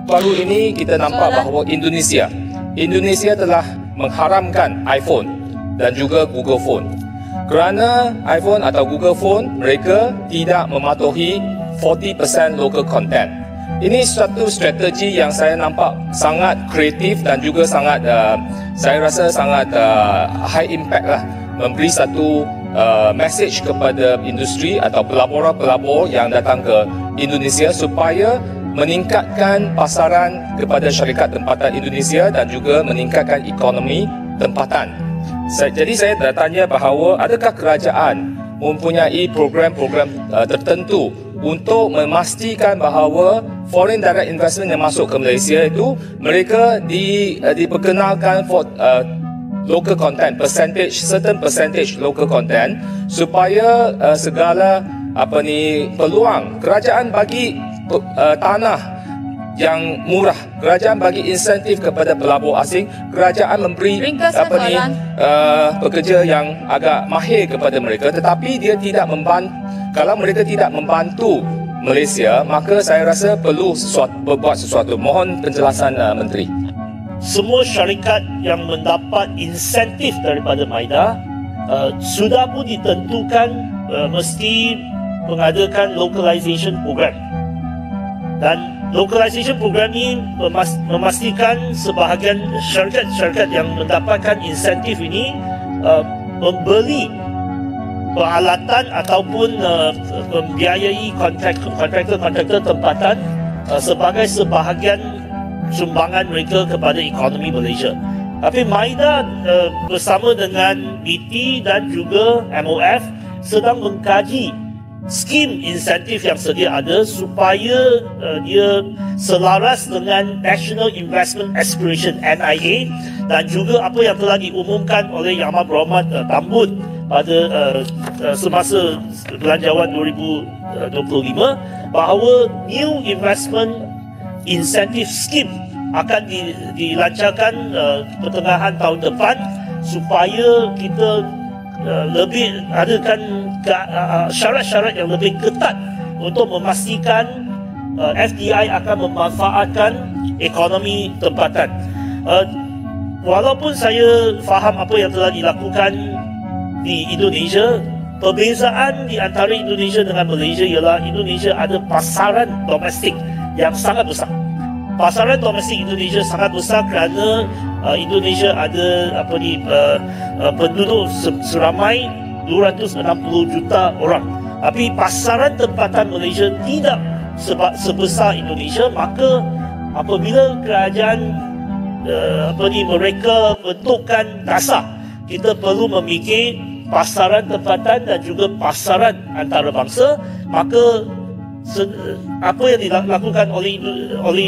Baru ini kita nampak bahawa Indonesia telah mengharamkan iPhone dan juga Google Phone. Kerana iPhone atau Google Phone, mereka tidak mematuhi 40% local content. Ini suatu strategi yang saya nampak sangat kreatif dan juga sangat, saya rasa sangat high impact lah. Memberi satu message kepada industri atau pelabur-pelabur yang datang ke Indonesia supaya meningkatkan pasaran kepada syarikat tempatan Indonesia dan juga meningkatkan ekonomi tempatan. Jadi saya dah tanya bahawa adakah kerajaan mempunyai program-program tertentu untuk memastikan bahawa foreign direct investment yang masuk ke Malaysia itu mereka diperkenalkan for local content, certain percentage local content supaya segala peluang kerajaan bagi tanah yang murah, kerajaan bagi insentif kepada pelabur asing, kerajaan memberi pekerja yang agak mahir kepada mereka, tetapi dia tidak membantu. Kalau mereka tidak membantu Malaysia, maka saya rasa perlu berbuat sesuatu. Mohon penjelasan Menteri. Semua syarikat yang mendapat insentif daripada MIDA sudah pun ditentukan mesti mengadakan localization program. Dan localization program ini memastikan sebahagian syarikat-syarikat yang mendapatkan insentif ini membeli peralatan ataupun membiayai kontraktor tempatan sebagai sebahagian sumbangan mereka kepada ekonomi Malaysia. Tapi MIDA bersama dengan BT dan juga MOF sedang mengkaji skim insentif yang sedia ada supaya dia selaras dengan National Investment Aspiration (NIA) dan juga apa yang telah diumumkan oleh Yang Amat Berhormat Tambun pada semasa belanjawan 2025 bahawa new investment incentive scheme akan dilancarkan pertengahan tahun depan supaya kita lebih adakan syarat-syarat yang lebih ketat untuk memastikan FDI akan memanfaatkan ekonomi tempatan. Walaupun saya faham apa yang telah dilakukan di Indonesia, perbezaan di antara Indonesia dengan Malaysia ialah Indonesia ada pasaran domestik yang sangat besar. Pasaran domestik Indonesia sangat besar kerana Indonesia ada penduduk seramai 260 juta orang. Tapi pasaran tempatan Malaysia tidak sebesar Indonesia, maka apabila kerajaan mereka bentukkan dasar, kita perlu memikir pasaran tempatan dan juga pasaran antarabangsa, maka apa yang dilakukan oleh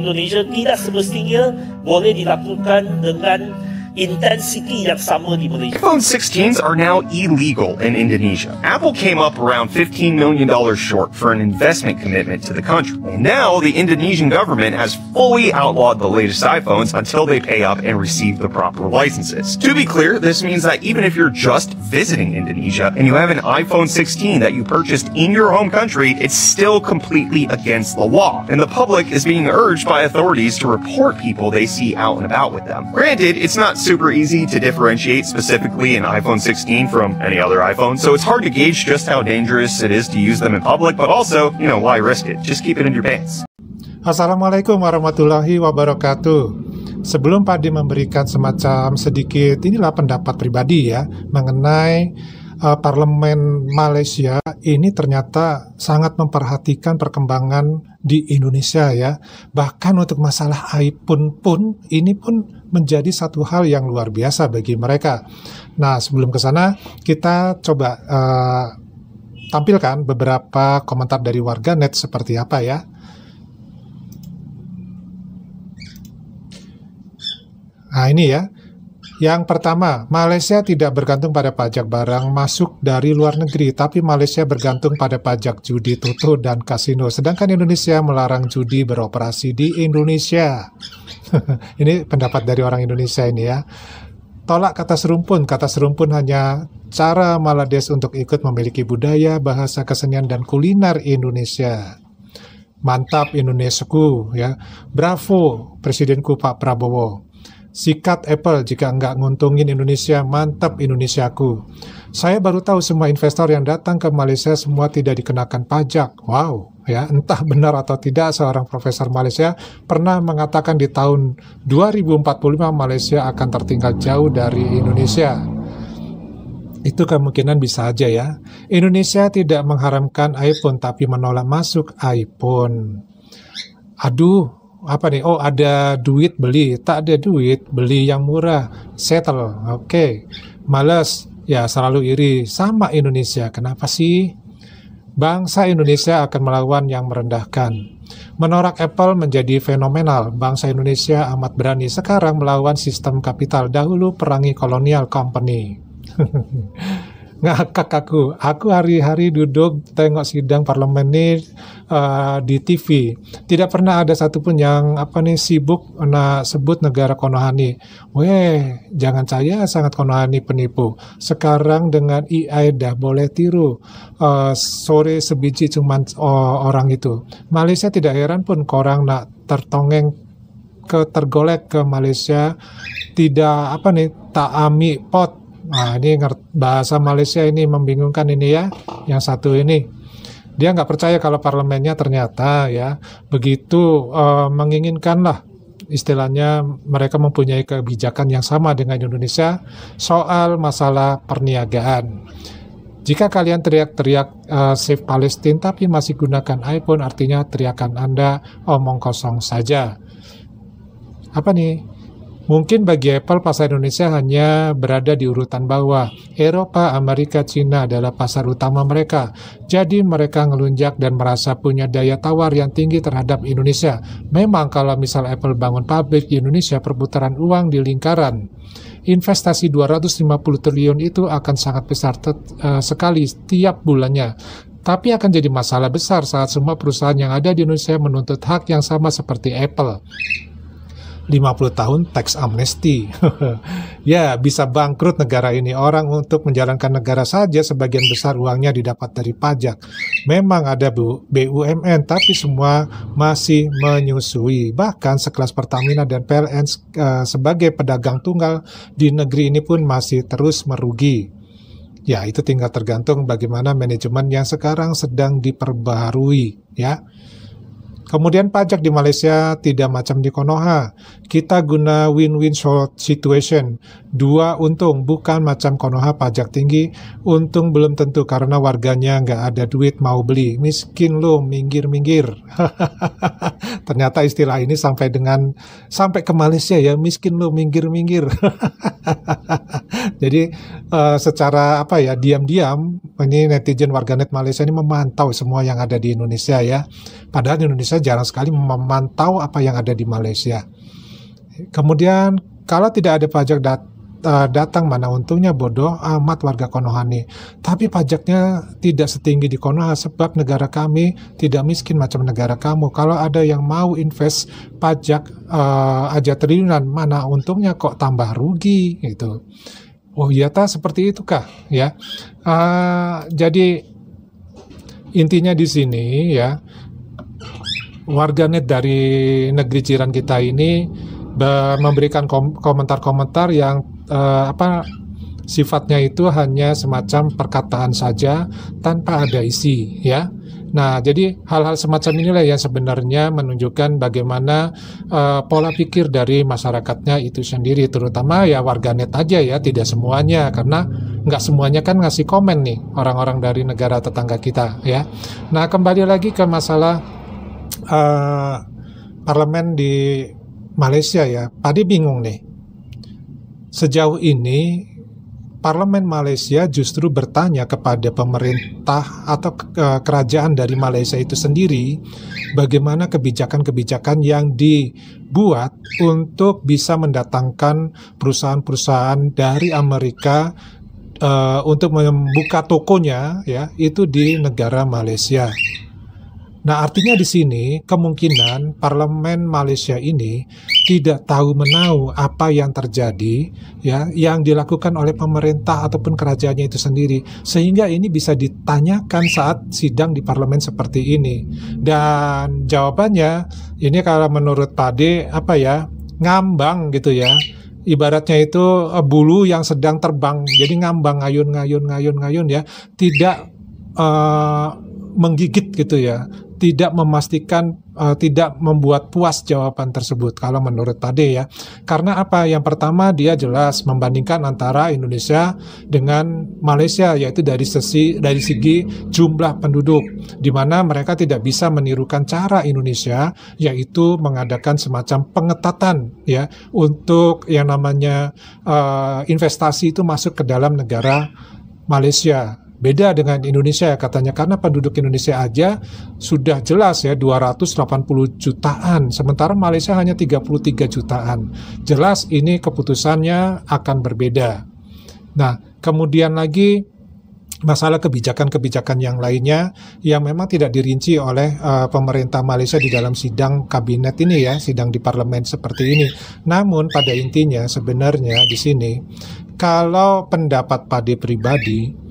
Indonesia tidak semestinya boleh dilakukan dengan intensity yang sama di Malaysia. iPhone 16s are now illegal in Indonesia. Apple came up around $15 million short for an investment commitment to the country. And now the Indonesian government has fully outlawed the latest iPhones until they pay up and receive the proper licenses. To be clear, this means that even if you're just visiting Indonesia and you have an iPhone 16 that you purchased in your home country, it's still completely against the law. And the public is being urged by authorities to report people they see out and about with them. Granted, it's not super easy to differentiate specifically an iPhone 16 from any other iPhone, so it's hard to gauge just how dangerous it is to use them in public, but also, why risk it? Just keep it in your pants. Assalamualaikum warahmatullahi wabarakatuh. Sebelum Pak Di memberikan semacam sedikit, inilah pendapat pribadi ya, mengenai Parlemen Malaysia ini ternyata sangat memperhatikan perkembangan di Indonesia ya. Bahkan untuk masalah iPhone pun, ini pun menjadi satu hal yang luar biasa bagi mereka. Nah, sebelum ke sana, kita coba tampilkan beberapa komentar dari warganet seperti apa ya. Nah, ini ya. Yang pertama, Malaysia tidak bergantung pada pajak barang masuk dari luar negeri, tapi Malaysia bergantung pada pajak judi, tutu, dan kasino. Sedangkan Indonesia melarang judi beroperasi di Indonesia. Ini pendapat dari orang Indonesia ini ya. Tolak kata serumpun hanya cara Malades untuk ikut memiliki budaya, bahasa, kesenian, dan kuliner Indonesia. Mantap Indonesiaku ya. Bravo Presidenku Pak Prabowo. Sikat Apple jika nggak nguntungin Indonesia. Mantap Indonesiaku. Saya baru tahu semua investor yang datang ke Malaysia semua tidak dikenakan pajak. Wow, ya entah benar atau tidak seorang profesor Malaysia pernah mengatakan di tahun 2045 Malaysia akan tertinggal jauh dari Indonesia. Itu kemungkinan bisa aja ya. Indonesia tidak mengharamkan iPhone tapi menolak masuk iPhone. Aduh, apa nih? Oh, ada duit beli. Tak ada duit, beli yang murah. Settle. Oke. Males. Ya, selalu iri. Sama Indonesia. Kenapa sih? Bangsa Indonesia akan melawan yang merendahkan. Menorak Apple menjadi fenomenal. Bangsa Indonesia amat berani sekarang melawan sistem kapital. Dahulu perangi kolonial company. Ngakak aku hari-hari duduk tengok sidang parlemen ini di TV. Tidak pernah ada satupun yang sibuk sebut negara Konohani. Weh, jangan saya sangat Konohani penipu. Sekarang dengan AI dah boleh tiru. Sore sebiji cuman orang itu. Malaysia tidak heran pun korang nak tertongeng tergolek ke Malaysia tidak tak ami pot. Nah, ini bahasa Malaysia ini membingungkan ini ya. Yang satu ini dia nggak percaya kalau parlemennya ternyata ya begitu menginginkan lah istilahnya mereka mempunyai kebijakan yang sama dengan Indonesia soal masalah perniagaan. Jika kalian teriak-teriak Save Palestine tapi masih gunakan iPhone, artinya teriakan Anda omong kosong saja. Apa nih? Mungkin bagi Apple pasar Indonesia hanya berada di urutan bawah. Eropa, Amerika, Cina adalah pasar utama mereka. Jadi mereka ngelunjak dan merasa punya daya tawar yang tinggi terhadap Indonesia. Memang kalau misal Apple bangun pabrik di Indonesia, perputaran uang di lingkaran investasi 250 triliun itu akan sangat besar sekali setiap bulannya. Tapi akan jadi masalah besar saat semua perusahaan yang ada di Indonesia menuntut hak yang sama seperti Apple. 50 tahun tax amnesty. Ya, bisa bangkrut negara ini. Orang untuk menjalankan negara saja sebagian besar uangnya didapat dari pajak. Memang ada BUMN, tapi semua masih menyusui. Bahkan sekelas Pertamina dan PLN sebagai pedagang tunggal di negeri ini pun masih terus merugi. Ya, itu tinggal tergantung bagaimana manajemen yang sekarang sedang diperbaharui, ya. Kemudian pajak di Malaysia tidak macam di Konoha. Kita guna win-win situation. Dua untung, bukan macam Konoha pajak tinggi. Untung belum tentu karena warganya nggak ada duit mau beli. Miskin lo, minggir-minggir. Ternyata istilah ini sampai ke Malaysia ya. Miskin lo, minggir-minggir. Jadi secara diam-diam ini netizen warganet Malaysia ini memantau semua yang ada di Indonesia ya. Padahal Indonesia jarang sekali memantau apa yang ada di Malaysia. Kemudian kalau tidak ada pajak datang mana untungnya bodoh amat warga Konohani. Tapi pajaknya tidak setinggi di Konoha sebab negara kami tidak miskin macam negara kamu. Kalau ada yang mau invest pajak aja triliunan, mana untungnya kok tambah rugi gitu. Oh iya seperti itu kah ya. Jadi intinya di sini ya, warganet dari negeri jiran kita ini memberikan komentar-komentar yang sifatnya itu hanya semacam perkataan saja tanpa ada isi ya. Nah, jadi hal-hal semacam inilah yang sebenarnya menunjukkan bagaimana pola pikir dari masyarakatnya itu sendiri, terutama ya warganet aja ya, tidak semuanya, karena nggak semuanya kan ngasih komen nih orang-orang dari negara tetangga kita ya. Nah, kembali lagi ke masalah parlemen di Malaysia ya. Padi bingung nih. Sejauh ini parlemen Malaysia justru bertanya kepada pemerintah atau kerajaan dari Malaysia itu sendiri bagaimana kebijakan-kebijakan yang dibuat untuk bisa mendatangkan perusahaan-perusahaan dari Amerika untuk membuka tokonya ya itu di negara Malaysia. Nah, artinya di sini kemungkinan parlemen Malaysia ini tidak tahu menahu apa yang terjadi, ya, yang dilakukan oleh pemerintah ataupun kerajaannya itu sendiri, sehingga ini bisa ditanyakan saat sidang di parlemen seperti ini. Dan jawabannya ini kalau menurut Pak D, apa ya, ngambang gitu ya. Ibaratnya itu bulu yang sedang terbang, jadi ngambang, ngayun ya, tidak menggigit gitu ya, tidak memastikan, tidak membuat puas jawaban tersebut kalau menurut Pak D ya. Karena apa? Yang pertama, dia jelas membandingkan antara Indonesia dengan Malaysia, yaitu dari segi jumlah penduduk, di mana mereka tidak bisa menirukan cara Indonesia, yaitu mengadakan semacam pengetatan ya untuk yang namanya investasi itu masuk ke dalam negara Malaysia. Beda dengan Indonesia katanya, karena penduduk Indonesia aja sudah jelas ya 280 jutaan, sementara Malaysia hanya 33 jutaan. Jelas ini keputusannya akan berbeda. Nah, kemudian lagi masalah kebijakan-kebijakan yang lainnya yang memang tidak dirinci oleh pemerintah Malaysia di dalam sidang kabinet ini ya, sidang di parlemen seperti ini. Namun pada intinya sebenarnya di sini, kalau pendapat Pak D pribadi,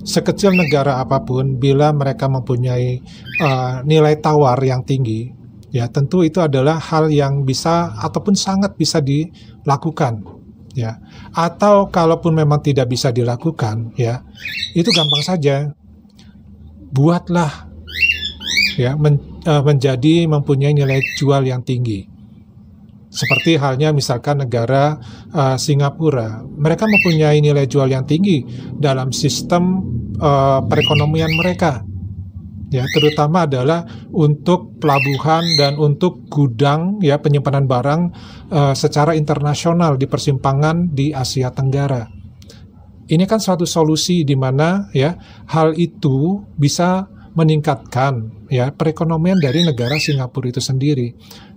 sekecil negara apapun, bila mereka mempunyai nilai tawar yang tinggi, ya tentu itu adalah hal yang bisa ataupun sangat bisa dilakukan, ya. Atau kalaupun memang tidak bisa dilakukan, ya, itu gampang saja. Buatlah, ya, menjadi mempunyai nilai jual yang tinggi. Seperti halnya misalkan negara Singapura, mereka mempunyai nilai jual yang tinggi dalam sistem perekonomian mereka, ya, terutama adalah untuk pelabuhan dan untuk gudang ya penyimpanan barang secara internasional di persimpangan di Asia Tenggara. Ini kan suatu solusi di mana ya hal itu bisa meningkatkan ya perekonomian dari negara Singapura itu sendiri.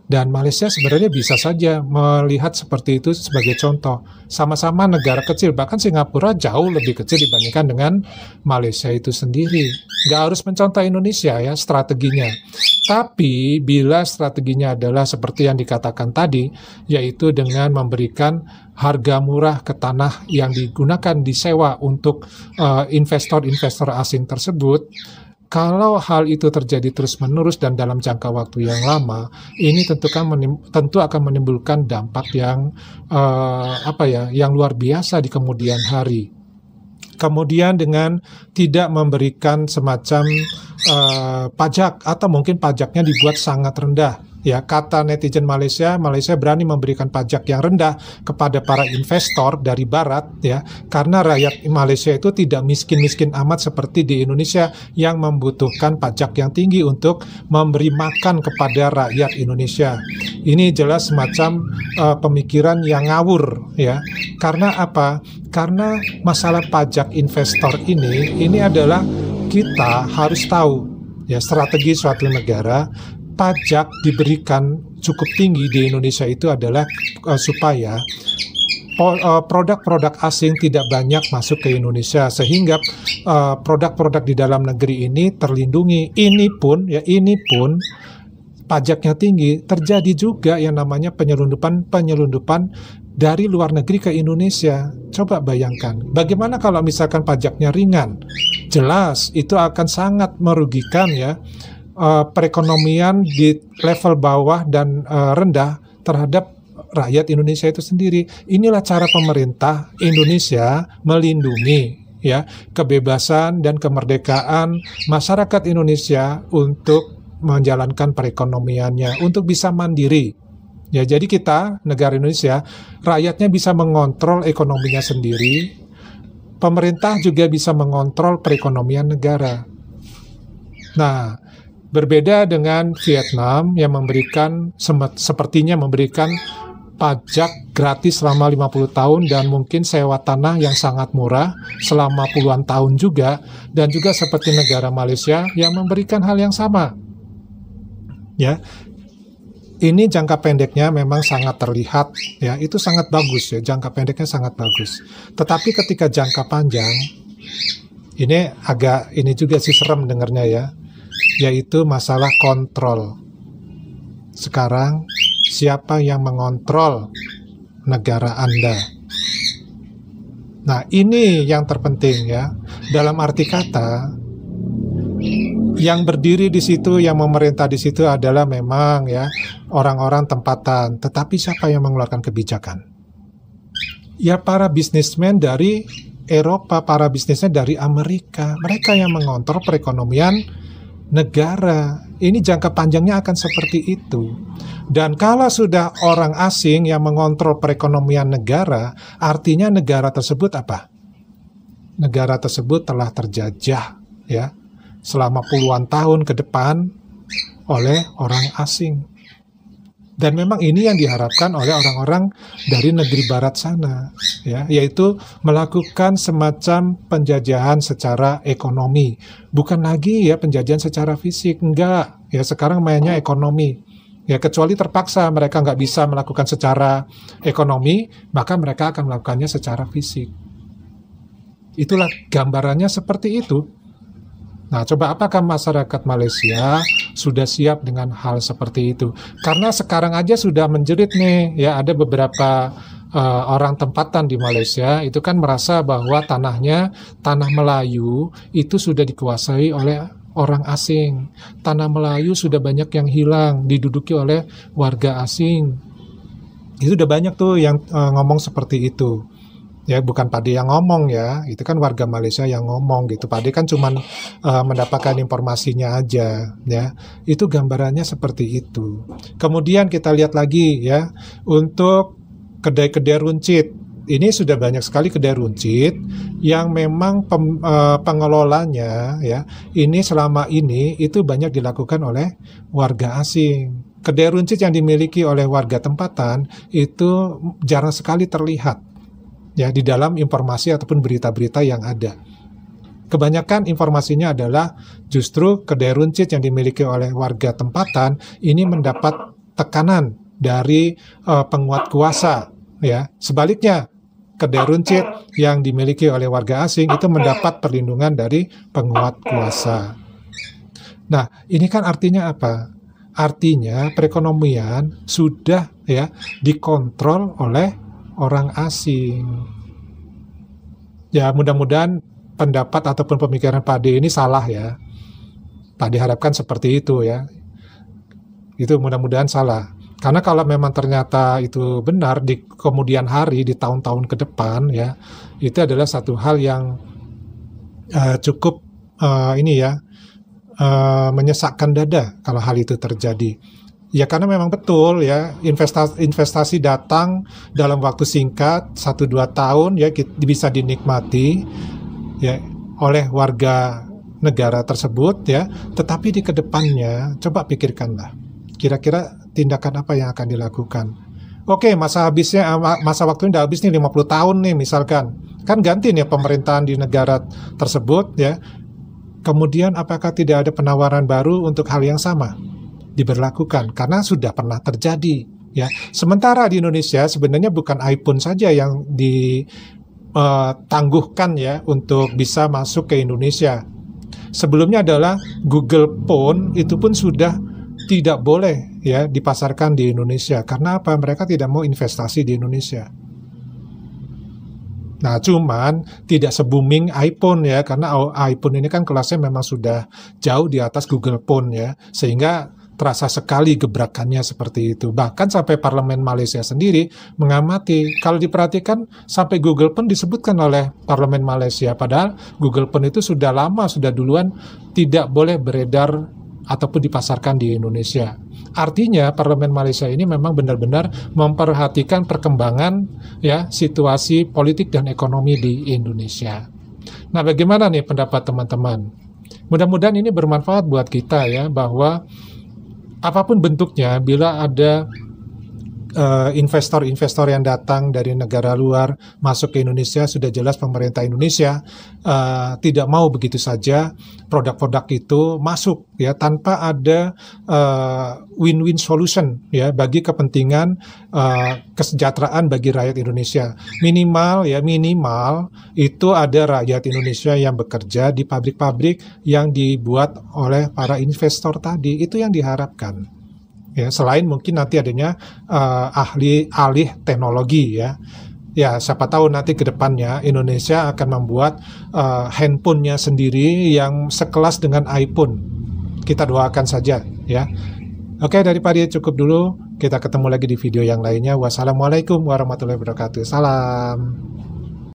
Dan Malaysia sebenarnya bisa saja melihat seperti itu sebagai contoh. Sama-sama negara kecil, bahkan Singapura jauh lebih kecil dibandingkan dengan Malaysia itu sendiri. Nggak harus mencontoh Indonesia ya strateginya. Tapi bila strateginya adalah seperti yang dikatakan tadi, yaitu dengan memberikan harga murah ke tanah yang digunakan disewa untuk investor-investor asing tersebut, kalau hal itu terjadi terus-menerus dan dalam jangka waktu yang lama, ini tentu akan menimbulkan dampak yang yang luar biasa di kemudian hari. Kemudian dengan tidak memberikan semacam pajak atau mungkin pajaknya dibuat sangat rendah. Ya, kata netizen Malaysia berani memberikan pajak yang rendah kepada para investor dari barat ya, karena rakyat Malaysia itu tidak miskin-miskin amat seperti di Indonesia yang membutuhkan pajak yang tinggi untuk memberi makan kepada rakyat Indonesia. Ini jelas semacam pemikiran yang ngawur ya. Karena apa? Karena masalah pajak investor ini adalah kita harus tahu ya strategi suatu negara. Pajak diberikan cukup tinggi di Indonesia itu adalah supaya produk-produk asing tidak banyak masuk ke Indonesia, sehingga produk-produk di dalam negeri ini terlindungi. Ini pun pajaknya tinggi, terjadi juga yang namanya penyelundupan dari luar negeri ke Indonesia. Coba bayangkan, bagaimana kalau misalkan pajaknya ringan? Jelas itu akan sangat merugikan ya perekonomian di level bawah dan rendah terhadap rakyat Indonesia itu sendiri. Inilah cara pemerintah Indonesia melindungi ya kebebasan dan kemerdekaan masyarakat Indonesia untuk menjalankan perekonomiannya, untuk bisa mandiri. Ya, jadi kita negara Indonesia, rakyatnya bisa mengontrol ekonominya sendiri. Pemerintah juga bisa mengontrol perekonomian negara. Nah, berbeda dengan Vietnam yang sepertinya memberikan pajak gratis selama 50 tahun dan mungkin sewa tanah yang sangat murah selama puluhan tahun juga, dan juga seperti negara Malaysia yang memberikan hal yang sama. Ya. Ini jangka pendeknya memang sangat terlihat ya, itu sangat bagus ya, jangka pendeknya sangat bagus. Tetapi ketika jangka panjang ini juga sih serem dengarnya ya, yaitu masalah kontrol. Sekarang siapa yang mengontrol negara Anda. Nah, ini yang terpenting ya. Dalam arti kata, yang berdiri di situ, yang memerintah di situ adalah memang ya orang-orang tempatan. Tetapi siapa yang mengeluarkan kebijakan? Ya para bisnismen dari Eropa, para bisnismen dari Amerika. Mereka yang mengontrol perekonomian negara. Ini jangka panjangnya akan seperti itu. Dan kalau sudah orang asing yang mengontrol perekonomian negara, artinya negara tersebut apa? Negara tersebut telah terjajah ya selama puluhan tahun ke depan oleh orang asing. Dan memang ini yang diharapkan oleh orang-orang dari negeri barat sana, ya, yaitu melakukan semacam penjajahan secara ekonomi. Bukan lagi ya penjajahan secara fisik, enggak. Ya sekarang mainnya ekonomi. Ya kecuali terpaksa mereka nggak bisa melakukan secara ekonomi, maka mereka akan melakukannya secara fisik. Itulah gambarannya seperti itu. Nah, coba apakah masyarakat Malaysia sudah siap dengan hal seperti itu? Karena sekarang aja sudah menjerit nih, ya ada beberapa orang tempatan di Malaysia itu kan merasa bahwa tanah Melayu itu sudah dikuasai oleh orang asing. Tanah Melayu sudah banyak yang hilang, diduduki oleh warga asing. Itu udah banyak tuh yang ngomong seperti itu. Ya bukan Pak De yang ngomong ya, itu kan warga Malaysia yang ngomong gitu. Pak De kan cuman mendapatkan informasinya aja ya. Itu gambarannya seperti itu. Kemudian kita lihat lagi ya, untuk kedai-kedai runcit. Ini sudah banyak sekali kedai runcit yang memang pengelolanya ya, ini selama ini itu banyak dilakukan oleh warga asing. Kedai runcit yang dimiliki oleh warga tempatan itu jarang sekali terlihat ya di dalam informasi ataupun berita-berita yang ada. Kebanyakan informasinya adalah justru kedai runcit yang dimiliki oleh warga tempatan ini mendapat tekanan dari penguat kuasa ya. Sebaliknya, kedai runcit yang dimiliki oleh warga asing itu mendapat perlindungan dari penguat kuasa. Nah, ini kan artinya apa? Artinya perekonomian sudah ya dikontrol oleh orang asing. Ya mudah-mudahan pendapat ataupun pemikiran Pak De ini salah ya. Pak De harapkan seperti itu ya. Itu mudah-mudahan salah. Karena kalau memang ternyata itu benar di kemudian hari, di tahun-tahun ke depan ya, itu adalah satu hal yang cukup menyesakkan dada kalau hal itu terjadi. Ya karena memang betul ya investasi datang dalam waktu singkat 1-2 tahun ya bisa dinikmati ya oleh warga negara tersebut ya, tetapi di kedepannya coba pikirkanlah kira-kira tindakan apa yang akan dilakukan. Oke, masa waktunya udah habis nih 50 tahun nih misalkan. Kan ganti nih pemerintahan di negara tersebut ya. Kemudian apakah tidak ada penawaran baru untuk hal yang sama diberlakukan karena sudah pernah terjadi ya. Sementara di Indonesia sebenarnya bukan iPhone saja yang ditangguhkan ya untuk bisa masuk ke Indonesia. Sebelumnya adalah Google Phone itu pun sudah tidak boleh ya dipasarkan di Indonesia karena apa? Mereka tidak mau investasi di Indonesia. Nah, cuman tidak se-booming iPhone ya, karena iPhone ini kan kelasnya memang sudah jauh di atas Google Phone ya, sehingga terasa sekali gebrakannya seperti itu. Bahkan sampai parlemen Malaysia sendiri mengamati, kalau diperhatikan sampai Google Phone disebutkan oleh parlemen Malaysia, padahal Google Phone itu sudah lama, sudah duluan tidak boleh beredar ataupun dipasarkan di Indonesia. Artinya parlemen Malaysia ini memang benar-benar memperhatikan perkembangan ya situasi politik dan ekonomi di Indonesia. Nah, bagaimana nih pendapat teman-teman? Mudah-mudahan ini bermanfaat buat kita ya, bahwa apapun bentuknya, bila ada investor-investor yang datang dari negara luar masuk ke Indonesia, sudah jelas pemerintah Indonesia tidak mau begitu saja produk-produk itu masuk ya tanpa ada win-win solution ya bagi kepentingan kesejahteraan bagi rakyat Indonesia. Minimal itu ada rakyat Indonesia yang bekerja di pabrik-pabrik yang dibuat oleh para investor tadi. Itu yang diharapkan. Ya, selain mungkin nanti adanya alih teknologi ya. Ya, siapa tahu nanti ke depannya Indonesia akan membuat handphonenya sendiri yang sekelas dengan iPhone. Kita doakan saja ya. Oke, daripada cukup dulu. Kita ketemu lagi di video yang lainnya. Wassalamualaikum warahmatullahi wabarakatuh. Salam.